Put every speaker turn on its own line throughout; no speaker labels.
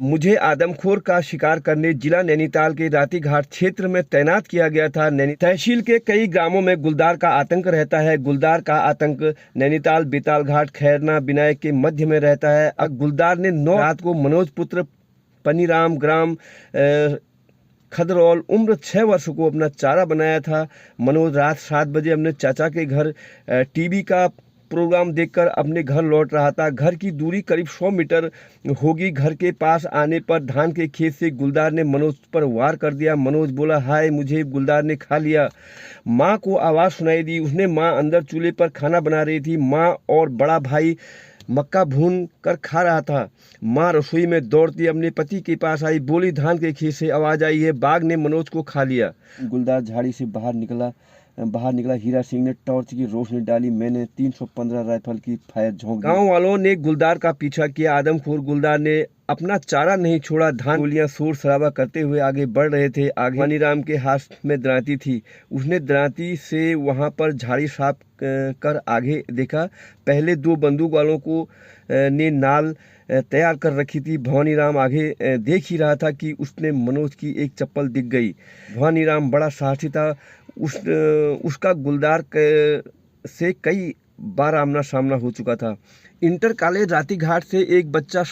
मुझे आदमखोर का शिकार करने जिला नैनीताल के रातीघाट क्षेत्र में तैनात किया गया था। तहसील के कई ग्रामों में गुलदार का आतंक रहता है। गुलदार का आतंक नैनीताल बेतालघाट खैरना विनायक के मध्य में रहता है। अब गुलदार ने 9 रात को मनोज पुत्र पनीराम ग्राम खदरौल उम्र 6 वर्ष को अपना चारा बनाया था। मनोज रात 7 बजे अपने चाचा के घर टीवी का प्रोग्राम देखकर अपने घर लौट रहा था। घर की दूरी करीब 100 मीटर होगी। घर के पास आने पर धान के खेत से गुलदार ने मनोज पर वार कर दिया। मनोज बोला, हाय मुझे गुलदार ने खा लिया। माँ को आवाज़ सुनाई दी। उसने माँ अंदर चूल्हे पर खाना बना रही थी। माँ और बड़ा भाई मक्का भून कर खा रहा था। माँ रसोई में दौड़ती अपने पति के पास आई, बोली, धान के खेत से आवाज़ आई है, बाघ ने मनोज को खा लिया। गुलदार झाड़ी से बाहर निकला। हीरा सिंह ने टॉर्च की रोशनी डाली। मैंने 315 राइफल की फायर झोंक दी। गांव वालों ने गुलदार का पीछा किया। आदमखोर गुलदार ने अपना चारा नहीं छोड़ा। धान गोलियां शोर शराबा करते हुए आगे बढ़ रहे थे। आगे मनीराम के हाथ में दरांती थी। उसने दरांती से वहां पर झाड़ी साफ कर आगे देखा। पहले 2 बंदूक वालों को ने नाल तैयार कर रखी थी। भवानीराम आगे देख ही रहा था कि उसने मनोज की एक चप्पल दिख गई। भवानीराम बड़ा साहसी था। उसका गुलदार से कई बार आमना सामना हो चुका था। इंटर कॉलेज रातीघाट से एक बच्चा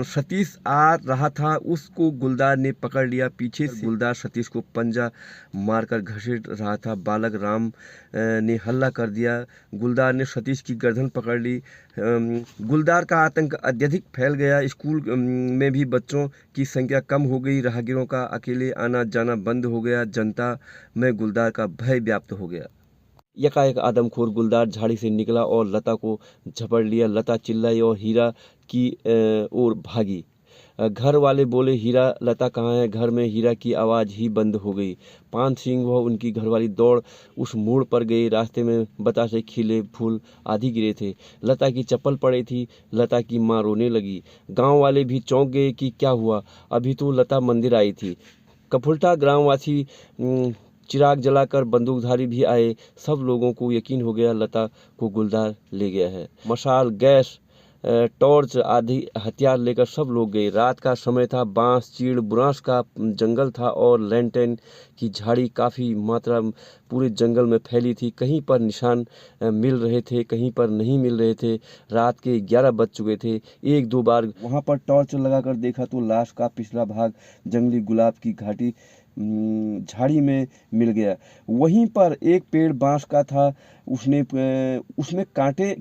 सतीश आ रहा था। उसको गुलदार ने पकड़ लिया। पीछे से गुलदार सतीश को पंजा मारकर घसीट रहा था। बालक राम ने हल्ला कर दिया। गुलदार ने सतीश की गर्दन पकड़ ली। गुलदार का आतंक अत्यधिक फैल गया। स्कूल में भी बच्चों की संख्या कम हो गई। राहगीरों का अकेले आना जाना बंद हो गया। जनता में गुलदार का भय व्याप्त हो गया। यकायक आदमखोर गुलदार झाड़ी से निकला और लता को झपट लिया। लता चिल्लाई और हीरा की ओर भागी। घर वाले बोले, हीरा, लता कहाँ है? घर में हीरा की आवाज़ ही बंद हो गई। पान सिंह व उनकी घरवाली दौड़ उस मोड़ पर गई। रास्ते में बतासे खिले फूल आदि गिरे थे। लता की चप्पल पड़ी थी। लता की माँ रोने लगी। गांव वाले भी चौंक गए कि क्या हुआ। अभी तो लता मंदिर आई थी। कफुल्टा ग्रामवासी चिराग जलाकर बंदूकधारी भी आए। सब लोगों को यकीन हो गया लता को गुलदार ले गया है। मशाल, गैस, टॉर्च आदि हथियार लेकर सब लोग गए। रात का समय था। बांस, चीड़, बुरांस का जंगल था और लैंटेन की झाड़ी काफ़ी मात्रा पूरे जंगल में फैली थी। कहीं पर निशान मिल रहे थे, कहीं पर नहीं मिल रहे थे। रात के 11 बज चुके थे। 1-2 बार वहाँ पर टॉर्च लगाकर देखा तो लाश का पिछला भाग जंगली गुलाब की घाटी झाड़ी में मिल गया। वहीं पर एक पेड़ बांस का था। उसमें कांटे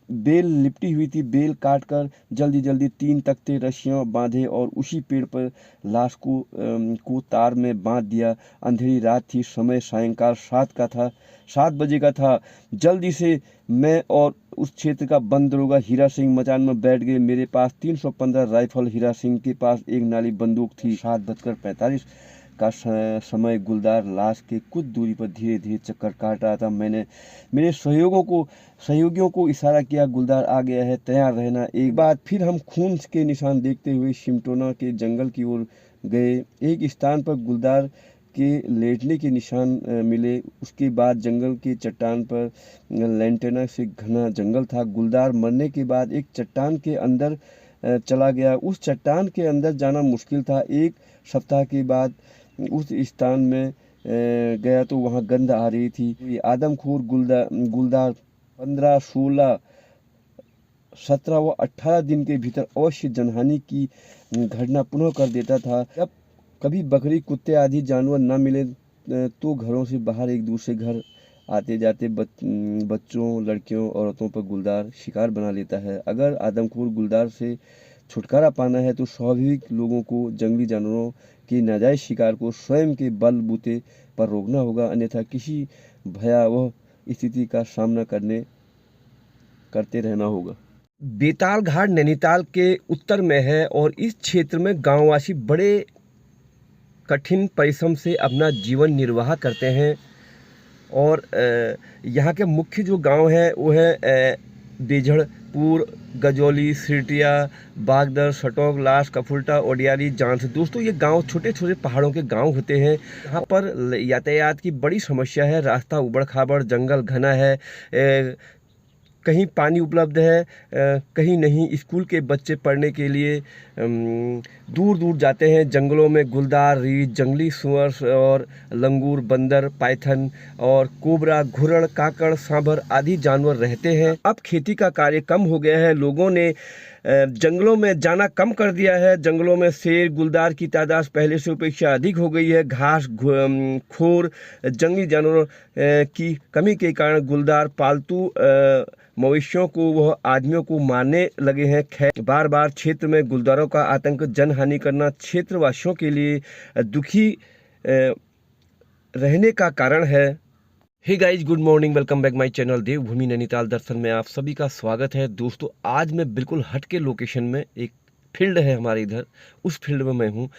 बेल लिपटी हुई थी। बेल काटकर जल्दी 3 तख्ते रस्सियों बांधे और उसी पेड़ पर लाश को तार में बांध दिया। अंधेरी रात थी। समय सायंकाल 7 बजे का था। जल्दी से मैं और उस क्षेत्र का वन दरोगा हीरा सिंह मचान में बैठ गए। मेरे पास 315 राइफल, हीरा सिंह के पास एक नाली बंदूक थी। 7:45 का समय। गुलदार लाश के कुछ दूरी पर धीरे धीरे चक्कर काट रहा था। मैंने मेरे सहयोगियों को इशारा किया, गुलदार आ गया है, तैयार रहना। एक बार फिर हम खून के निशान देखते हुए सिमटोना के जंगल की ओर गए। एक स्थान पर गुलदार के लेटने के निशान मिले। उसके बाद जंगल के चट्टान पर लैंटेना से घना जंगल था। गुलदार मरने के बाद एक चट्टान के अंदर चला गया। उस चट्टान के अंदर जाना मुश्किल था। 1 सप्ताह के बाद उस स्थान में गया तो वहाँ गंध आ रही थी। आदमखोर गुलदार 15, 16, 17 व 18 दिन के भीतर अवश्य जनहानि की घटना पुनः कर देता था। जब कभी बकरी, कुत्ते आदि जानवर न मिले तो घरों से बाहर एक दूसरे घर आते जाते बच्चों, लड़कियों, औरतों पर गुलदार शिकार बना लेता है। अगर आदमखोर गुलदार से छुटकारा पाना है तो स्वाभाविक लोगों को जंगली जानवरों के नाजायज शिकार को स्वयं के बलबूते पर रोकना होगा, अन्यथा किसी भयावह स्थिति का सामना करते रहना होगा। बेतालघाट नैनीताल के उत्तर में है और इस क्षेत्र में गांववासी बड़े कठिन परिश्रम से अपना जीवन निर्वाह करते हैं। और यहाँ के मुख्य जो गांव है वो है बेझड़पुर, गजौली, सिरटिया, बागदर, सटोक, लाश, कफुल्टा, ओडियारी, जांस। दोस्तों, ये गांव छोटे छोटे पहाड़ों के गांव होते हैं। यहाँ पर यातायात की बड़ी समस्या है। रास्ता उबड़ खाबड़, जंगल घना है। कहीं पानी उपलब्ध है, कहीं नहीं। स्कूल के बच्चे पढ़ने के लिए दूर दूर जाते हैं। जंगलों में गुलदार, रीछ, जंगली सुअर और लंगूर, बंदर, पाइथन और कोबरा, घुरड़, काकड़, सांभर आदि जानवर रहते हैं। अब खेती का कार्य कम हो गया है। लोगों ने जंगलों में जाना कम कर दिया है। जंगलों में शेर, गुलदार की तादाद पहले से अपेक्षा अधिक हो गई है। घास खोर जंगली जानवरों की कमी के कारण गुलदार पालतू मवेशियों को वह आदमियों को मारने लगे हैं। खैर, बार बार क्षेत्र में गुलदारों का आतंक जनहानि करना क्षेत्रवासियों के लिए दुखी रहने का कारण है। Hey guys, good morning, welcome back my channel Devbhoomi Nainital दर्शन में आप सभी का स्वागत है। दोस्तों, आज मैं बिल्कुल हट के लोकेशन में, एक फील्ड है हमारे इधर, उस फील्ड में मैं हूँ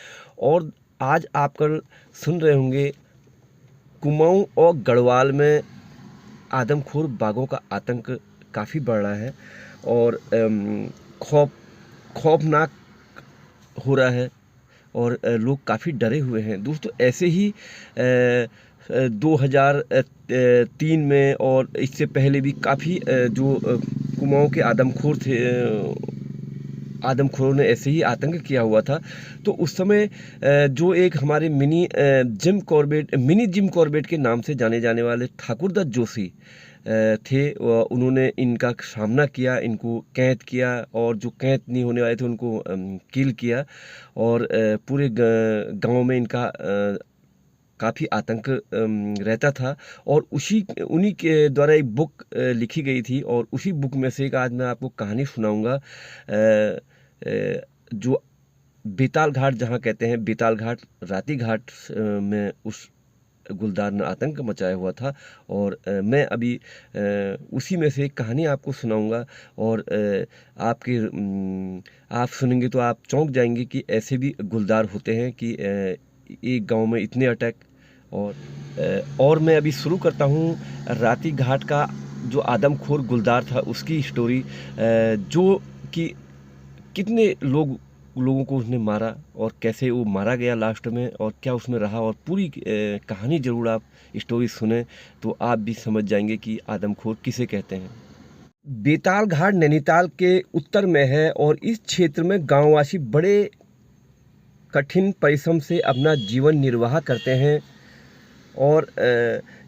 और आज आप कल सुन रहे होंगे कुमाऊं और गढ़वाल में आदमखोर बाघों का आतंक काफ़ी बढ़ रहा है और खौफनाक हो रहा है और लोग काफ़ी डरे हुए हैं। दोस्तों, ऐसे ही 2003 में और इससे पहले भी काफ़ी जो कुमाऊं के आदमखोर थे, आदमखोरों ने ऐसे ही आतंक किया हुआ था। तो उस समय जो एक हमारे मिनी जिम कॉर्बेट के नाम से जाने जाने वाले ठाकुरदत्त जोशी थे, उन्होंने इनका सामना किया, इनको कैद किया और जो कैद नहीं होने वाले थे उनको किल किया और पूरे गांव में इनका काफ़ी आतंक रहता था। और उन्हीं के द्वारा एक बुक लिखी गई थी और उसी बुक में से एक आज मैं आपको कहानी सुनाऊंगा। जो बेताल घाट, जहाँ कहते हैं बेताल घाट, राती घाट में उस गुलदार ने आतंक मचाया हुआ था और मैं अभी उसी में से एक कहानी आपको सुनाऊंगा और आप सुनेंगे तो आप चौंक जाएंगे कि ऐसे भी गुलदार होते हैं कि एक गांव में इतने अटैक। और मैं अभी शुरू करता हूँ राती घाट का जो आदमखोर गुलदार था उसकी स्टोरी, जो कि कितने लोगों को उसने मारा और कैसे वो मारा गया लास्ट में और क्या उसमें रहा, और पूरी कहानी ज़रूर आप स्टोरी सुने तो आप भी समझ जाएंगे कि आदमखोर किसे कहते हैं। बेताल घाट नैनीताल के उत्तर में है और इस क्षेत्र में गांववासी बड़े कठिन परिश्रम से अपना जीवन निर्वाह करते हैं और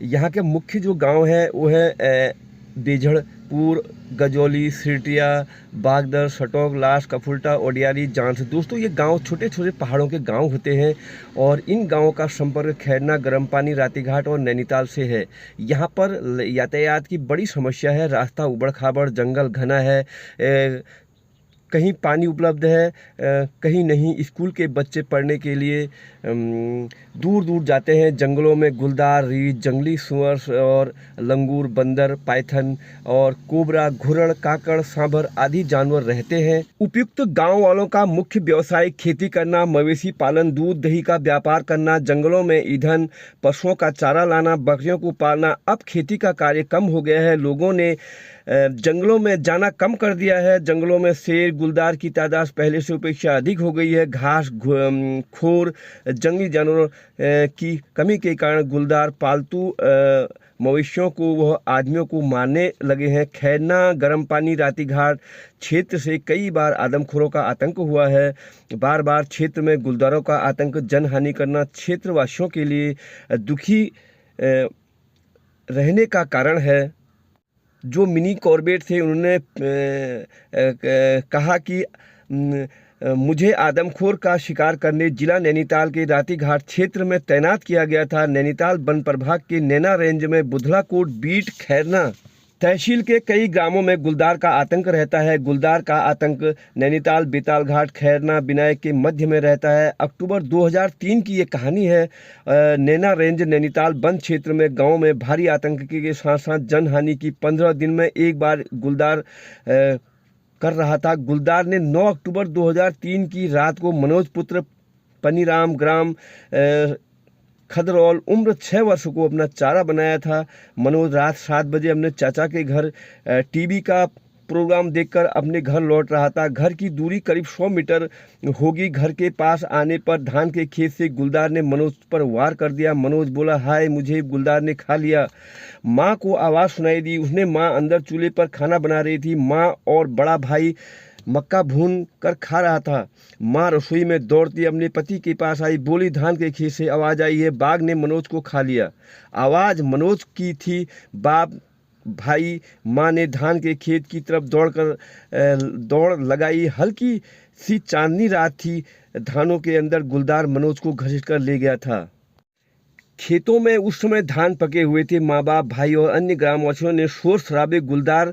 यहाँ के मुख्य जो गांव है वो है बेझड़पुर, गजौली, सिरटिया, बागदर, सटोक, लाश, कफुल्टा, ओडियाली, जांस। दोस्तों, ये गांव छोटे छोटे पहाड़ों के गांव होते हैं और इन गांवों का संपर्क खैरना, गर्म पानी, रातीघाट और नैनीताल से है। यहाँ पर यातायात की बड़ी समस्या है। रास्ता उबड़ खाबड़, जंगल घना है, कहीं पानी उपलब्ध है, कहीं नहीं। स्कूल के बच्चे पढ़ने के लिए दूर दूर जाते हैं। जंगलों में गुलदार, रीछ, जंगली सुअर और लंगूर, बंदर, पाइथन और कोबरा, घुरड़, काकड़, सांभर आदि जानवर रहते हैं। उपयुक्त गांव वालों का मुख्य व्यवसाय खेती करना, मवेशी पालन, दूध दही का व्यापार करना, जंगलों में ईंधन, पशुओं का चारा लाना, बकरियों को पालना। अब खेती का कार्य कम हो गया है। लोगों ने जंगलों में जाना कम कर दिया है। जंगलों में शेर, गुलदार की तादाद पहले से अपेक्षा अधिक हो गई है। घास खोर जंगली जानवरों की कमी के कारण गुलदार पालतू मवेशियों को वह आदमियों को मारने लगे हैं। खैरना, गर्म पानी, रातीघाट क्षेत्र से कई बार आदमखोरों का आतंक हुआ है। बार बार क्षेत्र में गुलदारों का आतंक जनहानि करना क्षेत्रवासियों के लिए दुखी रहने का कारण है। जो मिनी कॉर्बेट थे उन्होंने कहा कि मुझे आदमखोर का शिकार करने जिला नैनीताल के रातीघाट क्षेत्र में तैनात किया गया था। नैनीताल वन प्रभाग के नैना रेंज में बुधलाकोट, बीट, खैरना तहसील के कई ग्रामों में गुलदार का आतंक रहता है। गुलदार का आतंक नैनीताल, बेताल घाट, खैरना, विनायक के मध्य में रहता है। अक्टूबर 2003 की ये कहानी है। नैना रेंज नैनीताल वन क्षेत्र में गांव में भारी आतंक के साथ साथ जनहानि की 15 दिन में एक बार गुलदार कर रहा था। गुलदार ने 9 अक्टूबर 2003 की रात को मनोज पुत्र पनीराम ग्राम खदरौल उम्र 6 वर्ष को अपना चारा बनाया था। मनोज रात 7 बजे अपने चाचा के घर टीबी का प्रोग्राम देखकर अपने घर लौट रहा था। घर की दूरी करीब 100 मीटर होगी। घर के पास आने पर धान के खेत से गुलदार ने मनोज पर वार कर दिया। मनोज बोला, हाय मुझे गुलदार ने खा लिया। माँ को आवाज़ सुनाई दी। उसने माँ अंदर चूल्हे पर खाना बना रही थी। माँ और बड़ा भाई मक्का भून कर खा रहा था। माँ रसोई में दौड़ती अपने पति के पास आई, बोली, धान के खेत से आवाज़ आई है, बाघ ने मनोज को खा लिया। आवाज़ मनोज की थी। बाप भाई माँ ने धान के खेत की तरफ दौड़ लगाई। हल्की सी चांदनी रात थी। धानों के अंदर गुलदार मनोज को घसीट कर ले गया था। खेतों में उस समय धान पके हुए थे। माँ बाप, भाई और अन्य ग्रामवासियों ने शोर शराबे गुलदार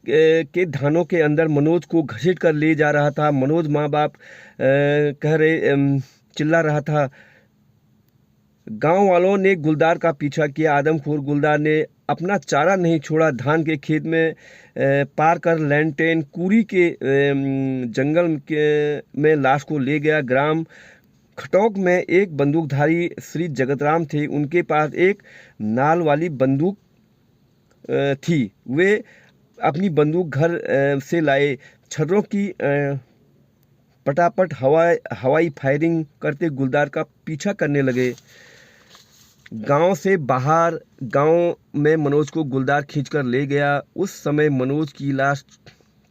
के धानों के अंदर मनोज को घसीट कर ले जा रहा था। मनोज माँ बाप चिल्ला रहा था। गांव वालों ने गुलदार का पीछा किया। आदमखोर गुलदार ने अपना चारा नहीं छोड़ा। धान के खेत में पार कर लैंटेन कुरी के जंगल में लाश को ले गया। ग्राम खटौक में एक बंदूकधारी श्री जगतराम थे। उनके पास एक नाल वाली बंदूक थी। वे अपनी बंदूक घर से लाए। छर्रों की पटापट हवाई फायरिंग करते गुलदार का पीछा करने लगे। गांव से बाहर गांव में मनोज को गुलदार खींचकर ले गया। उस समय मनोज की लाश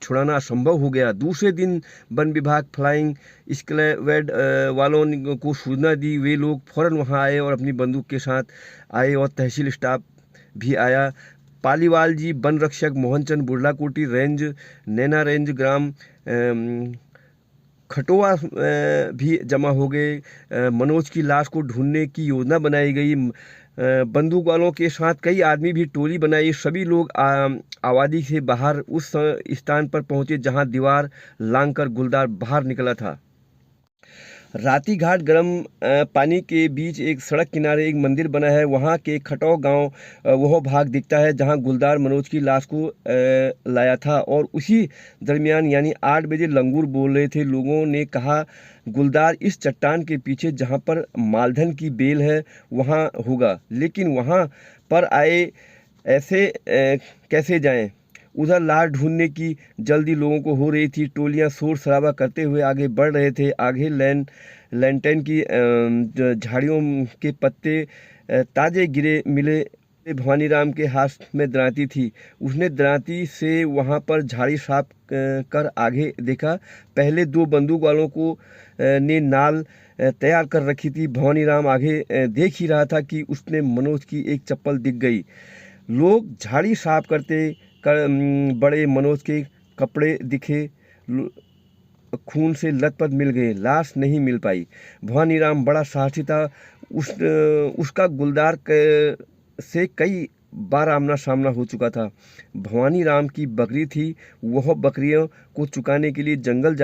छुड़ाना असंभव हो गया। दूसरे दिन वन विभाग फ्लाइंग स्क्वाड वालों को सूचना दी। वे लोग फौरन वहां आए और अपनी बंदूक के साथ आए और तहसील स्टाफ भी आया। पालीवाल जी, वन रक्षक मोहनचंद, बुढ़लाकोटी रेंज, नैना रेंज, ग्राम खटोआ भी जमा हो गए। मनोज की लाश को ढूंढने की योजना बनाई गई। बंदूक वालों के साथ कई आदमी भी टोली बनाई। सभी लोग आबादी से बाहर उस स्थान पर पहुंचे जहां दीवार लांघकर गुलदार बाहर निकला था। राती घाट गर्म पानी के बीच एक सड़क किनारे एक मंदिर बना है। वहां के खटौ गांव वह भाग दिखता है जहां गुलदार मनोज की लाश को लाया था। और उसी दरमियान यानी 8 बजे लंगूर बोल रहे थे। लोगों ने कहा, गुलदार इस चट्टान के पीछे जहां पर मालधन की बेल है वहां होगा। लेकिन वहां पर आए ऐसे कैसे जाएं? उधर लाश ढूंढने की जल्दी लोगों को हो रही थी। टोलियां शोर शराबा करते हुए आगे बढ़ रहे थे। आगे लैंटेन की झाड़ियों के पत्ते ताजे गिरे मिले। भवानी राम के हाथ में दरांती थी। उसने दरांती से वहां पर झाड़ी साफ कर आगे देखा। पहले 2 बंदूक वालों को ने नाल तैयार कर रखी थी। भवानी राम आगे देख ही रहा था कि उसने मनोज की एक चप्पल दिख गई। लोग झाड़ी साफ करते बड़े मनोज के कपड़े दिखे, खून से लथपथ मिल गए। लाश नहीं मिल पाई। भवानी राम बड़ा साहसी था। उसका गुलदार से कई बार आमना सामना हो चुका था। भवानी राम की बकरी थी। वह बकरियों को चुकाने के लिए जंगल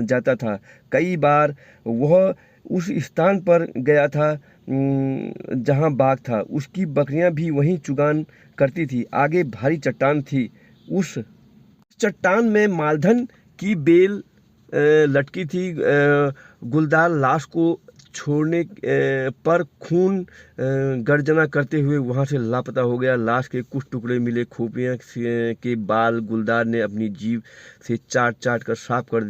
जाता था। कई बार वह उस स्थान पर गया था जहां बाघ था। उसकी बकरियां भी वहीं चुगान करती थी। आगे भारी चट्टान थी। उस चट्टान में मालधन की बेल लटकी थी। गुलदार लाश को छोड़ने पर खून गर्जना करते हुए वहां से लापता हो गया। लाश के कुछ टुकड़े मिले। खोपड़ियां के बाल गुलदार ने अपनी जीभ से चाट कर साफ कर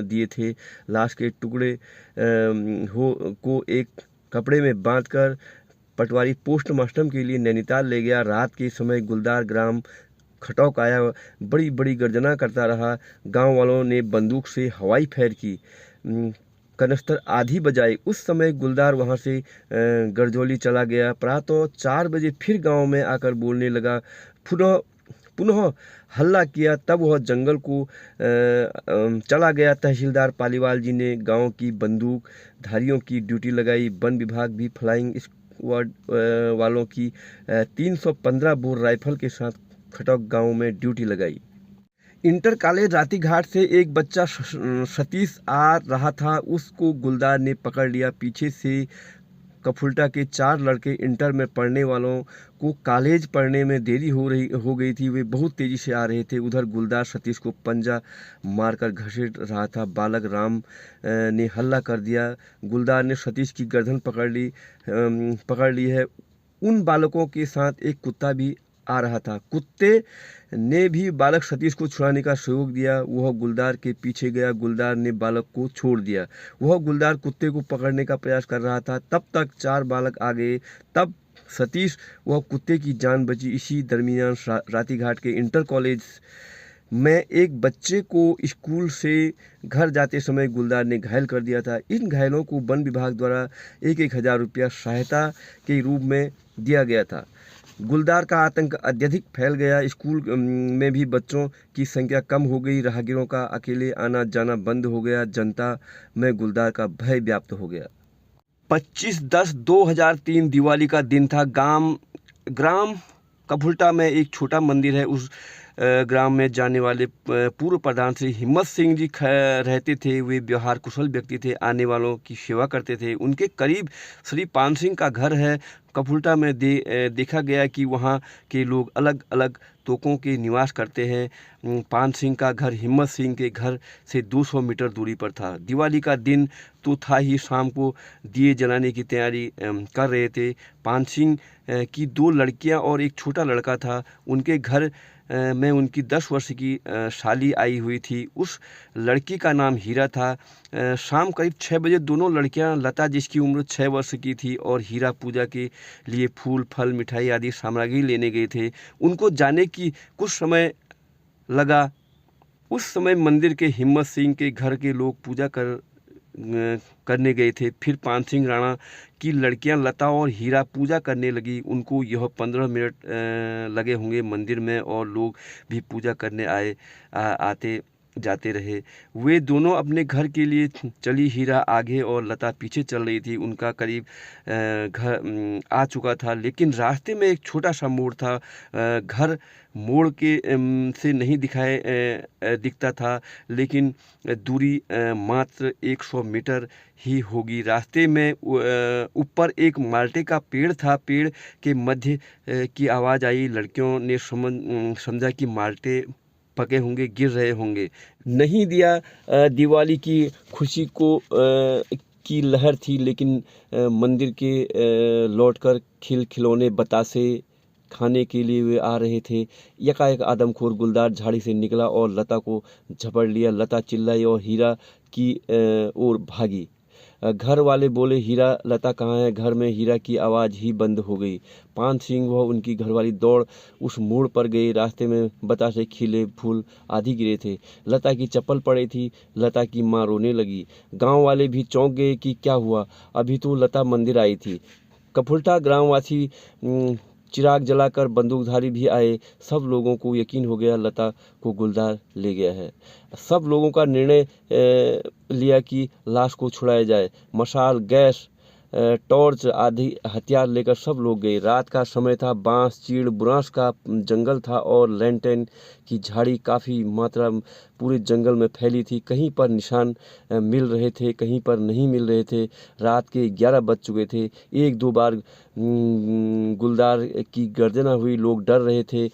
दिए थे। लाश के टुकड़े को एक कपड़े में बांधकर पटवारी पोस्टमार्टम के लिए नैनीताल ले गया। रात के समय गुलदार ग्राम खटौक आया। बड़ी बड़ी गर्जना करता रहा। गांव वालों ने बंदूक से हवाई फायर की। कनस्तर आधी बजाई। उस समय गुलदार वहां से गरजौली चला गया। प्रातः 4 बजे फिर गांव में आकर बोलने लगा। पुनः हल्ला किया। तब वह जंगल को चला गया। तहसीलदार पालीवाल जी ने गांव की बंदूक धारियों की ड्यूटी लगाई। वन विभाग भी फ्लाइंग स्क्वाड वालों की 315 बोर राइफल के साथ खटौक गांव में ड्यूटी लगाई। इंटर कॉलेज राती घाट से एक बच्चा सतीश आ रहा था। उसको गुलदार ने पकड़ लिया। पीछे से कफुल्टा के 4 लड़के इंटर में पढ़ने वालों को कॉलेज पढ़ने में देरी हो गई थी। वे बहुत तेजी से आ रहे थे। उधर गुलदार सतीश को पंजा मारकर घसीट रहा था। बालक राम ने हल्ला कर दिया। गुलदार ने सतीश की गर्दन पकड़ ली है। उन बालकों के साथ एक कुत्ता भी आ रहा था। कुत्ते ने भी बालक सतीश को छुड़ाने का सहयोग दिया। वह गुलदार के पीछे गया। गुलदार ने बालक को छोड़ दिया। वह गुलदार कुत्ते को पकड़ने का प्रयास कर रहा था। तब तक 4 बालक आ गए। तब सतीश वह कुत्ते की जान बची। इसी दरमियान रातीघाट के इंटर कॉलेज में एक बच्चे को स्कूल से घर जाते समय गुलदार ने घायल कर दिया था। इन घायलों को वन विभाग द्वारा 1,000 रुपया सहायता के रूप में दिया गया था। गुलदार का आतंक अत्यधिक फैल गया। स्कूल में भी बच्चों की संख्या कम हो गई। राहगीरों का अकेले आना जाना बंद हो गया। जनता में गुलदार का भय व्याप्त हो गया। 25/10/2003 दिवाली का दिन था। ग्राम कपुल्टा में एक छोटा मंदिर है। उस ग्राम में जाने वाले पूर्व प्रधान श्री हिम्मत सिंह जी रहते थे। वे व्यवहार कुशल व्यक्ति थे। आने वालों की सेवा करते थे। उनके करीब श्री पान सिंह का घर है। कपुल्टा में देखा गया कि वहाँ के लोग अलग अलग तोकों के निवास करते हैं। पान सिंह का घर हिम्मत सिंह के घर से 200 मीटर दूरी पर था। दिवाली का दिन तो था ही। शाम को दिए जलाने की तैयारी कर रहे थे। पान सिंह की 2 लड़कियां और एक छोटा लड़का था। उनके घर में उनकी 10 वर्ष की साली आई हुई थी। उस लड़की का नाम हीरा था। शाम करीब 6 बजे दोनों लड़कियां, लता जिसकी उम्र 6 वर्ष की थी और हीरा पूजा के लिए फूल फल मिठाई आदि सामग्री लेने गए थे। उनको जाने की कुछ समय लगा। उस समय मंदिर के हिम्मत सिंह के घर के लोग पूजा करने गए थे। फिर पान सिंह राणा की लड़कियां लता और हीरा पूजा करने लगी। उनको यह 15 मिनट लगे होंगे मंदिर में और लोग भी पूजा करने आते जाते रहे। वे दोनों अपने घर के लिए चली। हीरा आगे और लता पीछे चल रही थी। उनका करीब घर आ चुका था, लेकिन रास्ते में एक छोटा सा मोड़ था। घर मोड़ के से नहीं दिखता था, लेकिन दूरी मात्र 100 मीटर ही होगी। रास्ते में ऊपर एक माल्टे का पेड़ था। पेड़ के मध्य की आवाज़ आई। लड़कियों ने समझा कि माल्टे पके होंगे, गिर रहे होंगे। नहीं दिया दिवाली की खुशी को की लहर थी, लेकिन मंदिर के लौटकर खिलौने बतासे खाने के लिए वे आ रहे थे। यकायक आदमखोर गुलदार झाड़ी से निकला और लता को झपट लिया। लता चिल्लाई और हीरा की ओर भागी। घर वाले बोले, हीरा लता कहाँ है? घर में हीरा की आवाज़ ही बंद हो गई। पान सिंह व उनकी घरवाली दौड़ उस मोड़ पर गए। रास्ते में बतासे, खिले फूल आदि गिरे थे। लता की चप्पल पड़ी थी। लता की माँ रोने लगी। गांव वाले भी चौंक गए कि क्या हुआ, अभी तो लता मंदिर आई थी। कपुल्टा ग्रामवासी चिराग जलाकर, बंदूकधारी भी आए। सब लोगों को यकीन हो गया लता को गुलदार ले गया है। सब लोगों का निर्णय लिया कि लाश को छुड़ाया जाए। मशाल, गैस, टॉर्च आदि हथियार लेकर सब लोग गए। रात का समय था। बांस, चीड़, बुरांस का जंगल था और लैंटेन की झाड़ी काफ़ी मात्रा पूरे जंगल में फैली थी। कहीं पर निशान मिल रहे थे, कहीं पर नहीं मिल रहे थे। रात के 11 बज चुके थे। 1-2 बार गुलदार की गर्जना हुई। लोग डर रहे थे।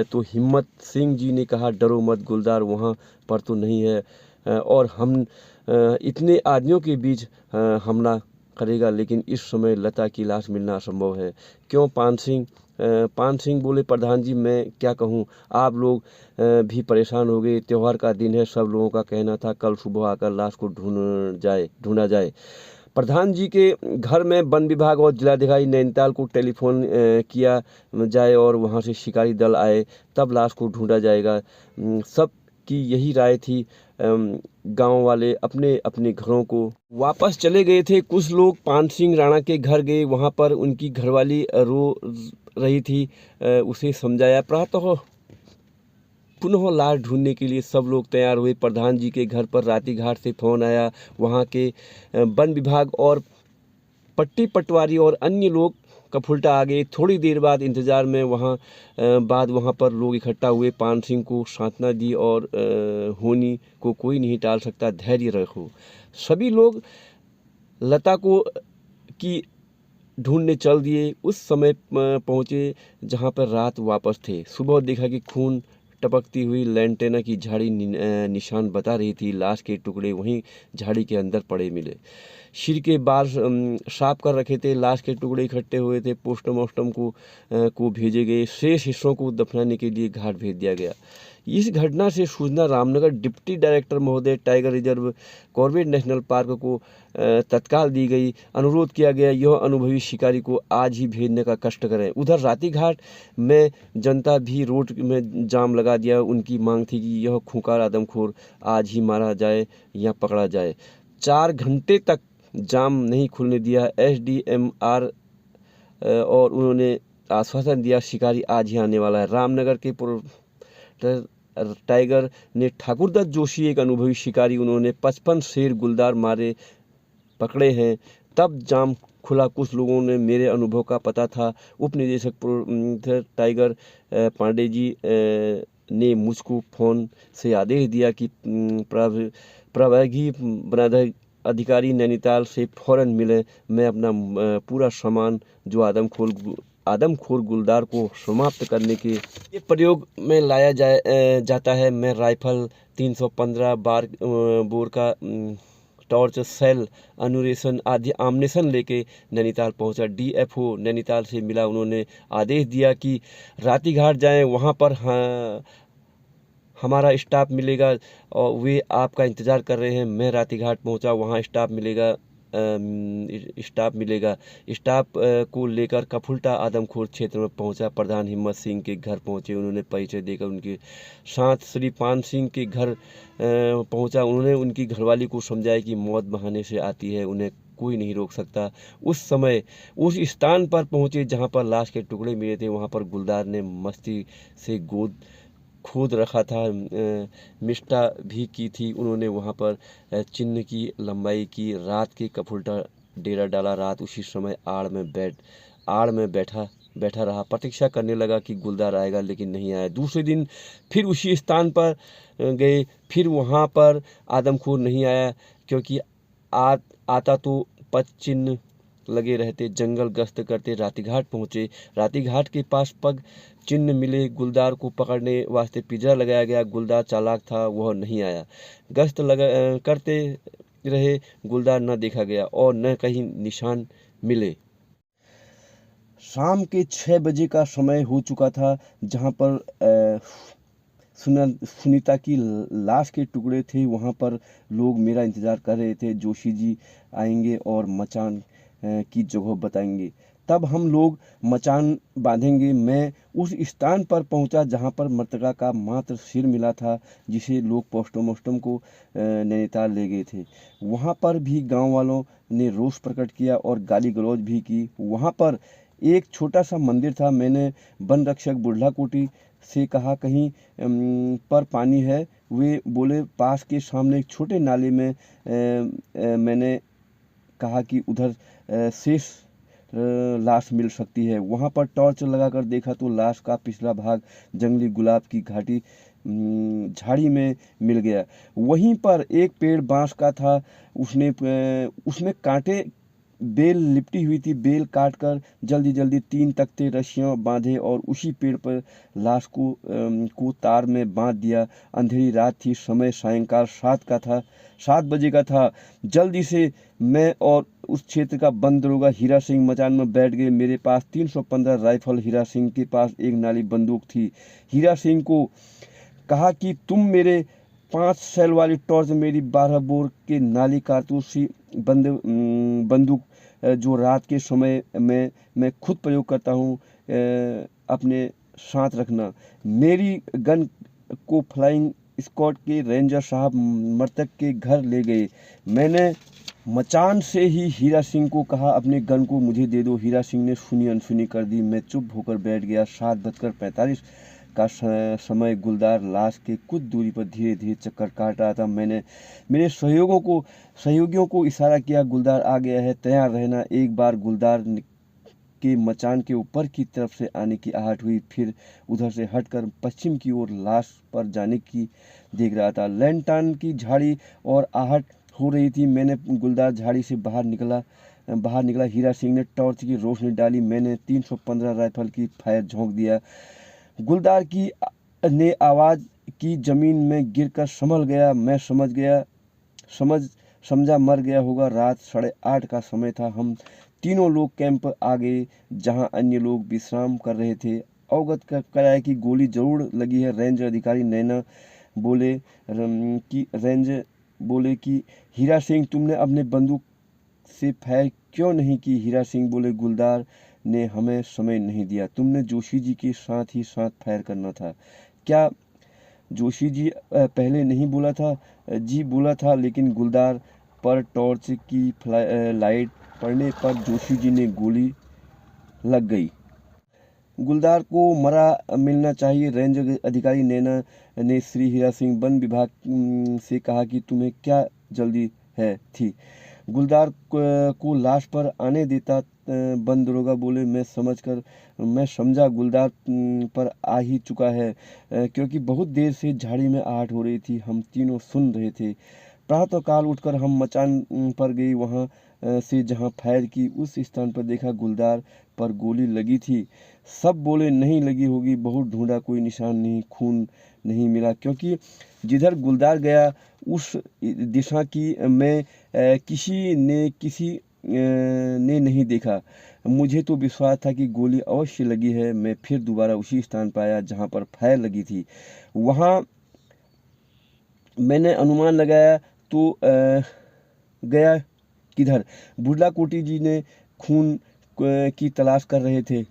तो हिम्मत सिंह जी ने कहा, डरो मत, गुलदार वहाँ पर तो नहीं है और हम इतने आदमियों के बीच हमला करेगा। लेकिन इस समय लता की लाश मिलना असंभव है। क्यों पान सिंह? पान सिंह बोले, प्रधान जी मैं क्या कहूँ, आप लोग भी परेशान हो गए। त्यौहार का दिन है। सब लोगों का कहना था कल सुबह आकर लाश को ढूंढा जाए। प्रधान जी के घर में वन विभाग और जिलाधिकारी नैनीताल को टेलीफोन किया जाए और वहाँ से शिकारी दल आए, तब लाश को ढूंढा जाएगा। सब की यही राय थी। गांव वाले अपने अपने घरों को वापस चले गए थे। कुछ लोग पान सिंह राणा के घर गए। वहां पर उनकी घरवाली रो रही थी। उसे समझाया। प्रातः पुनः लाश ढूंढने के लिए सब लोग तैयार हुए। प्रधान जी के घर पर रातीघाट से फोन आया। वहाँ के वन विभाग और पट्टी पटवारी और अन्य लोग कपुल्टा आ गए। थोड़ी देर बाद इंतज़ार में वहाँ पर लोग इकट्ठा हुए। पान सिंह को सांत्वना दी और होनी को कोई नहीं टाल सकता, धैर्य रखो। सभी लोग लता को की ढूंढने चल दिए। उस समय पहुँचे जहाँ पर रात वापस थे। सुबह देखा कि खून टपकती हुई लैंटेना की झाड़ी निशान बता रही थी। लाश के टुकड़े वहीं झाड़ी के अंदर पड़े मिले। सिर के बाल साफ कर रखे थे। लाश के टुकड़े इकट्ठे हुए थे। पोस्टमार्टम को भेजे गए। शेष हिस्सों को दफनाने के लिए घाट भेज दिया गया। इस घटना से सूचना रामनगर डिप्टी डायरेक्टर महोदय tiger reserve Corbett national park को तत्काल दी गई। अनुरोध किया गया यह अनुभवी शिकारी को आज ही भेजने का कष्ट करें। उधर राती घाट में जनता भी रोड में जाम लगा दिया। उनकी मांग थी कि यह खूंखार आदमखोर आज ही मारा जाए या पकड़ा जाए। 4 घंटे तक जाम नहीं खुलने दिया SDMR और उन्होंने आश्वासन दिया शिकारी आज ही आने वाला है। रामनगर के टाइगर ने ठाकुरदत्त जोशी एक अनुभवी शिकारी, उन्होंने 55 शेर गुलदार मारे पकड़े हैं। तब जाम खुला। कुछ लोगों ने मेरे अनुभव का पता था। उप निदेशक टाइगर पांडे जी ने मुझको फ़ोन से आदेश दिया कि प्रभागी वनाधिकारी अधिकारी नैनीताल से फ़ौरन मिले। मैं अपना पूरा सामान जो आदमखोर गुलदार को समाप्त करने के ये प्रयोग में लाया जाता है। मैं राइफल 315 बोर का टॉर्च सेल अनुरेशन आदि आमनेशन लेके नैनीताल पहुंचा। DFO नैनीताल से मिला। उन्होंने आदेश दिया कि राती घाट जाएं, वहां पर हमारा स्टाफ मिलेगा और वे आपका इंतज़ार कर रहे हैं। मैं राती घाट पहुंचा, वहां स्टाफ मिलेगा। स्टाफ को लेकर कफुल्टा आदमखोर क्षेत्र में पहुंचा। प्रधान हिम्मत सिंह के घर पहुंचे। उन्होंने परिचय देकर उनके साथ श्री पान सिंह के घर पहुंचा। उन्होंने उनकी घरवाली को समझाया कि मौत बहाने से आती है, उन्हें कोई नहीं रोक सकता। उस समय उस स्थान पर पहुंचे जहां पर लाश के टुकड़े मिले थे। वहां पर गुलदार ने मस्ती से खोद रखा था, मिष्टा भी की थी। उन्होंने वहां पर चिन्ह की लंबाई की। रात के कफुल्टा डेरा डाला। रात उसी समय आड़ में बैठा रहा। प्रतीक्षा करने लगा कि गुलदार आएगा, लेकिन नहीं आया। दूसरे दिन फिर उसी स्थान पर गए। फिर वहां पर आदमखोर नहीं आया, क्योंकि आता तो पद चिन्ह लगे रहते। जंगल गश्त करते राती घाट पहुंचे। राती घाट के पास पग चिन्ह मिले। गुलदार को पकड़ने वास्ते पिंजरा लगाया गया। गुलदार चालाक था, वह नहीं आया। गश्त करते रहे, गुलदार न देखा गया और न कहीं निशान मिले। शाम के 6 बजे का समय हो चुका था। जहां पर सुनीता की लाश के टुकड़े थे, वहां पर लोग मेरा इंतज़ार कर रहे थे। जोशी जी आएंगे और मचान की जगह बताएंगे, तब हम लोग मचान बांधेंगे। मैं उस स्थान पर पहुंचा जहां पर मृतका का मात्र सिर मिला था, जिसे लोग पोस्टमार्टम को नैनीताल ले गए थे। वहां पर भी गांव वालों ने रोष प्रकट किया और गाली गलौज भी की। वहां पर एक छोटा सा मंदिर था। मैंने वन रक्षक बुढ़ला कोटी से कहा कहीं पर पानी है। वे बोले पास के सामने एक छोटे नाले में। मैंने कहा कि उधर शेष लाश मिल सकती है। वहां पर टॉर्च लगाकर देखा तो लाश का पिछला भाग जंगली गुलाब की घाटी झाड़ी में मिल गया। वहीं पर एक पेड़ बांस का था। उसमें कांटे बेल लिपटी हुई थी। बेल काटकर जल्दी 3 तख्ते रस्सियां बांधे और उसी पेड़ पर लाश को तार में बांध दिया। अंधेरी रात थी। समय सायंकाल 7 बजे का था। जल्दी से मैं और उस क्षेत्र का वन दरोगा हीरा सिंह मचान में बैठ गए। मेरे पास 315 राइफल, हीरा सिंह के पास एक नाली बंदूक थी। हीरा सिंह को कहा कि तुम मेरे 5 सेल वाली टॉर्च, मेरी 12 बोर के नाली कारतूस सी बंदूक जो रात के समय में मैं खुद प्रयोग करता हूँ, अपने साथ रखना। मेरी गन को फ्लाइंग स्क्वाड के रेंजर साहब मृतक के घर ले गए। मैंने मचान से ही हीरा सिंह को कहा अपने गन को मुझे दे दो। हीरा सिंह ने सुनी अनसुनी कर दी। मैं चुप होकर बैठ गया। 7:45 का समय। गुलदार लाश के कुछ दूरी पर धीरे धीरे चक्कर काट रहा था। मैंने मेरे सहयोगियों को इशारा किया, गुलदार आ गया है, तैयार रहना। एक बार गुलदार के मचान के ऊपर की तरफ से आने की आहट हुई। फिर उधर से हटकर पश्चिम की ओर लाश पर जाने की देख रहा था। लैंटर्न की झाड़ी और आहट हो रही थी। मैंने गुलदार झाड़ी से बाहर निकला। हीरा सिंह ने टॉर्च की रोशनी डाली। मैंने 315 राइफल की फायर झोंक दिया। गुलदार की ने आवाज़ की। ज़मीन में गिरकर संभल गया। मैं समझ समझा मर गया होगा। रात 8:30 का समय था। हम तीनों लोग कैंप आ गए जहां अन्य लोग विश्राम कर रहे थे। अवगत कराया कि गोली जरूर लगी है। रेंज अधिकारी नैना बोले कि हीरा सिंह, तुमने अपने बंदूक से फायर क्यों नहीं की? हीरा सिंह बोले, गुलदार ने हमें समय नहीं दिया। तुमने जोशी जी के साथ ही साथ फायर करना था। क्या जोशी जी पहले नहीं बोला था? जी बोला था, लेकिन गुलदार पर टॉर्च की लाइट पड़ने पर जोशी जी ने गोली लग गई। गुलदार को मरा मिलना चाहिए। रेंज अधिकारी नैना ने श्री हीरा सिंह वन विभाग से कहा कि तुम्हें क्या जल्दी है थी? गुलदार को लाश पर आने देता। वन दरोगा बोले, मैं समझा गुलदार पर आ ही चुका है, क्योंकि बहुत देर से झाड़ी में आहट हो रही थी। हम तीनों सुन रहे थे। प्रातःकाल उठकर हम मचान पर गए। वहां से जहां फायर की उस स्थान पर देखा, गुलदार पर गोली लगी थी। सब बोले नहीं लगी होगी। बहुत ढूंढा, कोई निशान नहीं, खून नहीं मिला, क्योंकि जिधर गुलदार गया उस दिशा की मैं किसी ने नहीं देखा। मुझे तो विश्वास था कि गोली अवश्य लगी है। मैं फिर दोबारा उसी स्थान पर आया जहां पर फायर लगी थी। वहां मैंने अनुमान लगाया तो गया किधर? बुढ़ला कोटी जी ने खून की तलाश कर रहे थे।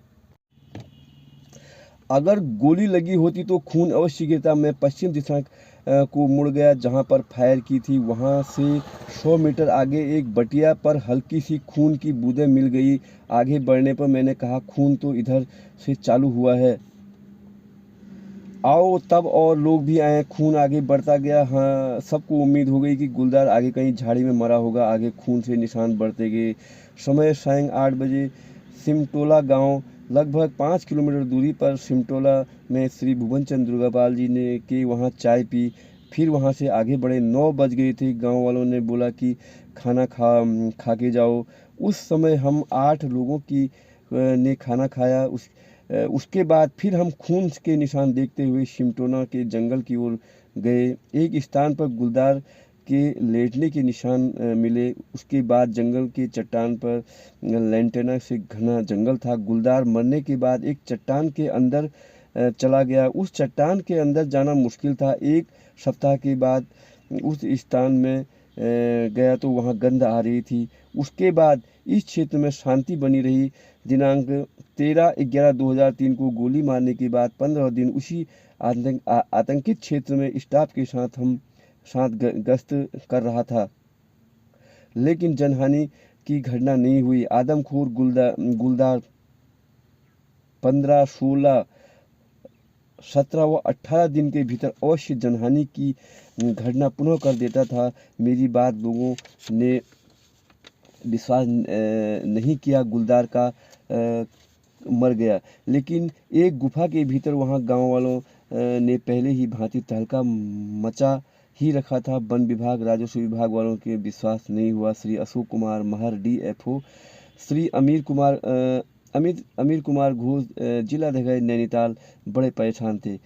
अगर गोली लगी होती तो खून अवश्य गिरता। मैं पश्चिम दिशा को मुड़ गया जहां पर फायर की थी। वहां से 100 मीटर आगे एक बटिया पर हल्की सी खून की बूंदें मिल गई। आगे बढ़ने पर मैंने कहा, खून तो इधर से चालू हुआ है, आओ। तब और लोग भी आए। खून आगे बढ़ता गया। हाँ, सबको उम्मीद हो गई कि गुलदार आगे कहीं झाड़ी में मरा होगा। आगे खून से निशान बढ़ते गए। समय सायं 8 बजे। सिमटोला गांव लगभग 5 किलोमीटर दूरी पर। सिमटोला में श्री भुवन चंद्र दुर्गापाल जी ने के वहाँ चाय पी। फिर वहाँ से आगे बढ़े। 9 बज गए थे। गांव वालों ने बोला कि खाना खा के जाओ। उस समय हम 8 लोगों की ने खाना खाया। उसके बाद फिर हम खून के निशान देखते हुए सिमटोना के जंगल की ओर गए। एक स्थान पर गुलदार के लेटने के निशान मिले। उसके बाद जंगल के चट्टान पर लेंटेना से घना जंगल था। गुलदार मरने के बाद एक चट्टान के अंदर चला गया। उस चट्टान के अंदर जाना मुश्किल था। 1 सप्ताह के बाद उस स्थान में गया तो वहाँ गंध आ रही थी। उसके बाद इस क्षेत्र में शांति बनी रही। दिनांक 13/11/2003 को गोली मारने के बाद 15 दिन उसी आतंकित क्षेत्र में स्टाफ के साथ गश्त कर रहा था, लेकिन जनहानि की घटना नहीं हुई। आदमखोर गुलदार 15, 16, 17 व 18 दिन के भीतर अवश्य जनहानि की घटना पुनः कर देता था। मेरी बात लोगों ने विश्वास नहीं किया। गुलदार का मर गया, लेकिन एक गुफा के भीतर वहां गांव वालों ने पहले ही भांति तहलका मचा ही रखा था। वन विभाग, राजस्व विभाग वालों के विश्वास नहीं हुआ। श्री अशोक कुमार महर DFO, श्री अमीर कुमार घोष जिलाधिकारी नैनीताल बड़े परेशान थे।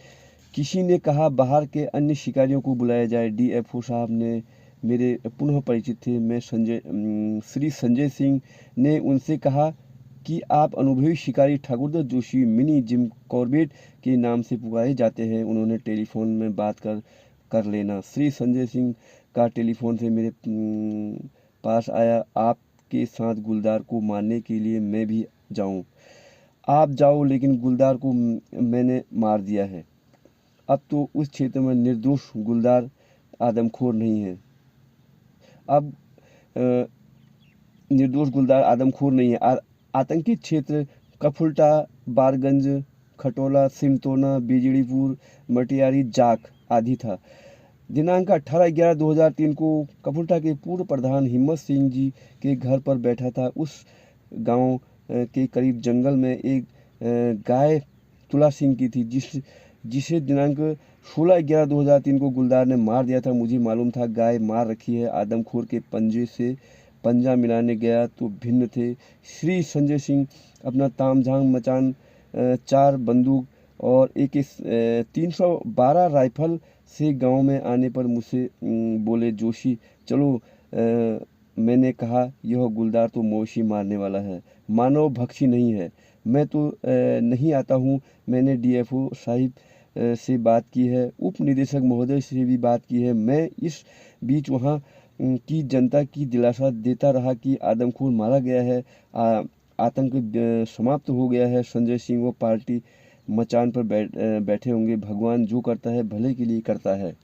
किसी ने कहा बाहर के अन्य शिकारियों को बुलाया जाए। DFO साहब ने मेरे पुनः परिचित थे। श्री संजय सिंह ने उनसे कहा कि आप अनुभवी शिकारी Thakurdas Joshi mini Jim Corbett के नाम से पुकारे जाते हैं। उन्होंने टेलीफोन में बात कर लेना। श्री संजय सिंह का टेलीफोन से मेरे पास आया। आपके साथ गुलदार को मारने के लिए मैं भी जाऊं? आप जाओ, लेकिन गुलदार को मैंने मार दिया है। अब तो उस क्षेत्र में निर्दोष गुलदार आदमखोर नहीं है। अब निर्दोष गुलदार आदमखोर नहीं है। आतंकित क्षेत्र कफुल्टा, बारगंज, खटोला, सिमतोना, बिजड़ीपुर, मटियारी, जाख आदि था। दिनांक 18/11/2003 को कफुल्टा के पूर्व प्रधान हिम्मत सिंह जी के घर पर बैठा था। उस गांव के करीब जंगल में एक गाय तुला सिंह की थी, जिसे दिनांक 16/11/2003 को गुलदार ने मार दिया था। मुझे मालूम था गाय मार रखी है। आदमखोर के पंजे से पंजा मिलाने गया तो भिन्न थे। श्री संजय सिंह अपना तामझाम मचान, 4 बंदूक और एक 312 राइफल से गांव में आने पर मुझसे बोले, जोशी चलो। मैंने कहा, यह गुलदार तो मवेशी मारने वाला है, मानव भक्षी नहीं है। मैं तो नहीं आता हूँ। मैंने डीएफओ साहिब से बात की है, उप निदेशक महोदय से भी बात की है। मैं इस बीच वहाँ की जनता की दिलासा देता रहा कि आदमखोर मारा गया है, आतंक समाप्त हो गया है। संजय सिंह वो पार्टी मचान पर बैठे होंगे। भगवान जो करता है भले के लिए करता है।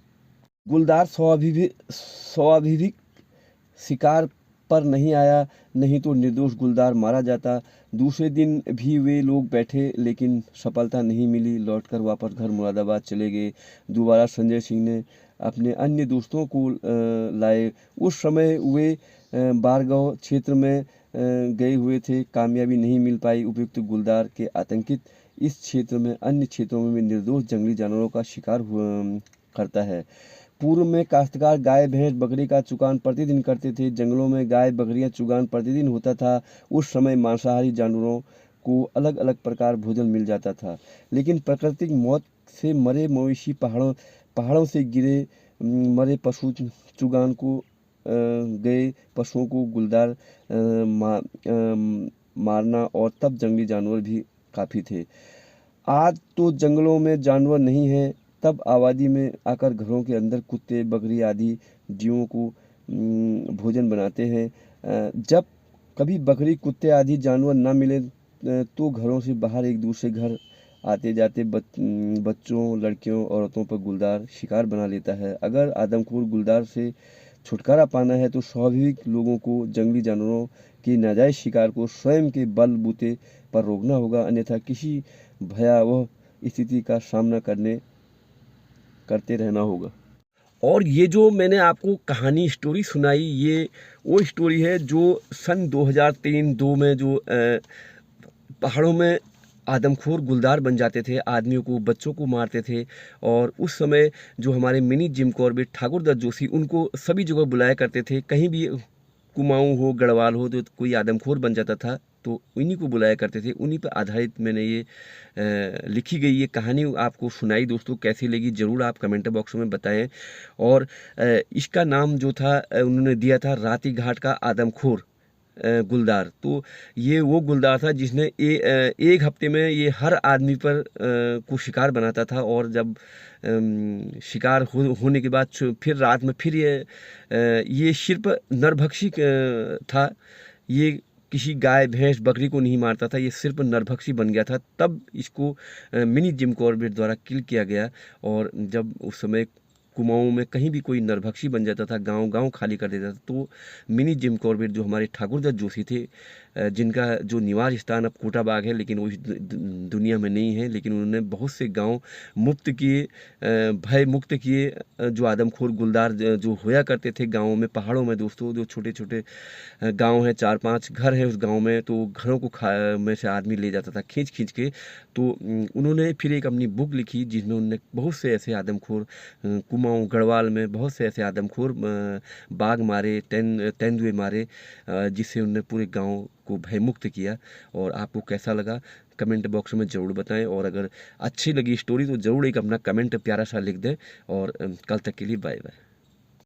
गुलदार स्वाभाविक शिकार पर नहीं आया, नहीं तो निर्दोष गुलदार मारा जाता। दूसरे दिन भी वे लोग बैठे, लेकिन सफलता नहीं मिली। लौटकर वापस घर मुरादाबाद चले गए। दोबारा संजय सिंह ने अपने अन्य दोस्तों को लाए। उस समय वे बारगांव क्षेत्र में गए हुए थे। कामयाबी नहीं मिल पाई। उपयुक्त गुलदार के आतंकित इस क्षेत्र में अन्य क्षेत्रों में निर्दोष जंगली जानवरों का शिकार करता है। पूर्व में काश्तकार गाय भैंस बकरी का चुगान प्रतिदिन करते थे। जंगलों में गाय बकरियां चुगान प्रतिदिन होता था। उस समय मांसाहारी जानवरों को अलग अलग प्रकार भोजन मिल जाता था। लेकिन प्राकृतिक मौत से मरे मवेशी, पहाड़ों से गिरे मरे पशु, चुगान को गए पशुओं को गुलदार मारना, और तब जंगली जानवर भी काफ़ी थे। आज तो जंगलों में जानवर नहीं है, तब आबादी में आकर घरों के अंदर कुत्ते बकरी आदि जीवों को भोजन बनाते हैं। जब कभी बकरी कुत्ते आदि जानवर ना मिले तो घरों से बाहर एक दूसरे घर आते जाते बच्चों, लड़कियों, औरतों पर गुलदार शिकार बना लेता है। अगर आदमखोर गुलदार से छुटकारा पाना है तो स्वाभाविक लोगों को जंगली जानवरों के नाजायज शिकार को स्वयं के बलबूते पर रोकना होगा, अन्यथा किसी भयावह स्थिति का सामना करते रहना होगा। और ये जो मैंने आपको कहानी स्टोरी सुनाई, ये वो स्टोरी है जो सन 2003-2 में जो पहाड़ों में आदमखोर गुलदार बन जाते थे, आदमियों को, बच्चों को मारते थे। और उस समय जो हमारे mini Jim Corbett Thakur Dutt Joshi, उनको सभी जगह बुलाया करते थे। कहीं भी कुमाऊं हो, गढ़वाल हो, तो कोई आदमखोर बन जाता था तो उन्हीं को बुलाया करते थे। उन्हीं पर आधारित मैंने ये लिखी गई ये कहानी आपको सुनाई। दोस्तों कैसी लगी ज़रूर आप कमेंट बॉक्स में बताएं। और इसका नाम जो था उन्होंने दिया था राती घाट का आदमखोर गुलदार। तो ये वो गुलदार था जिसने एक हफ्ते में ये हर आदमी पर को शिकार बनाता था। और जब शिकार होने के बाद फिर रात में फिर ये सिर्फ नरभक्षी था। ये किसी गाय भैंस बकरी को नहीं मारता था, ये सिर्फ नरभक्षी बन गया था। तब इसको मिनी जिम कॉर्बेट द्वारा किल किया गया। और जब उस समय कुमाऊं में कहीं भी कोई नरभक्षी बन जाता था, गांव खाली कर देता था, तो मिनी जिम कॉर्बेट जो हमारे ठाकुर दत्त जोशी थे, जिनका जो निवास स्थान अब कोटाबाग है, लेकिन वो इस दुनिया में नहीं है, लेकिन उन्होंने बहुत से गांव मुक्त किए, भय मुक्त किए। जो आदमखोर गुलदार जो होया करते थे गाँवों में, पहाड़ों में दोस्तों, जो छोटे छोटे गांव हैं, 4-5 घर हैं उस गांव में, तो घरों को में से आदमी ले जाता था खींच खींच के। तो उन्होंने फिर एक अपनी बुक लिखी जिसमें उन्होंने बहुत से ऐसे आदमखोर, कुमाऊं गढ़वाल में बहुत से ऐसे आदमखोर बाघ मारे, तेंदुए मारे, जिससे उन्होंने पूरे गांव को भयमुक्त किया। और आपको कैसा लगा कमेंट बॉक्स में ज़रूर बताएं। और अगर अच्छी लगी स्टोरी तो ज़रूर एक अपना कमेंट प्यारा सा लिख दें। और कल तक के लिए बाय बाय।